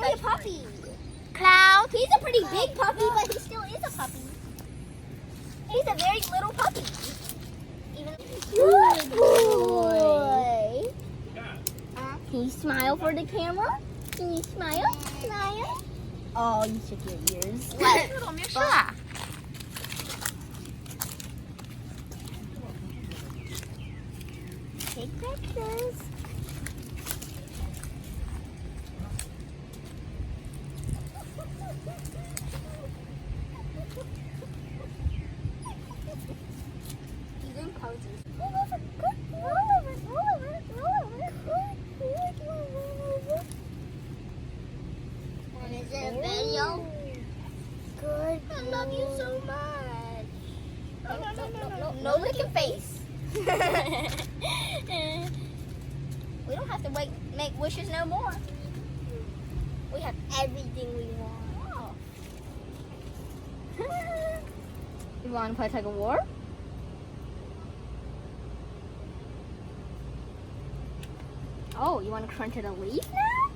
only a puppy. Cloud. He's a pretty big puppy, but he still is a puppy. He's a very little puppy. Even good boy. Can you smile for the camera? Can you smile? Smile. Oh, you shook your ears. What? 这种没事啊。 Take pictures. He's in poses. Roll over. Good. Roll over. Roll over. Roll over. Good. Roll over. And is it a video? Good. I love you so much. No licking face. We don't have to make wishes no more. We have everything we want. You want to play tug of war? Oh, you want to crunch at a leaf now?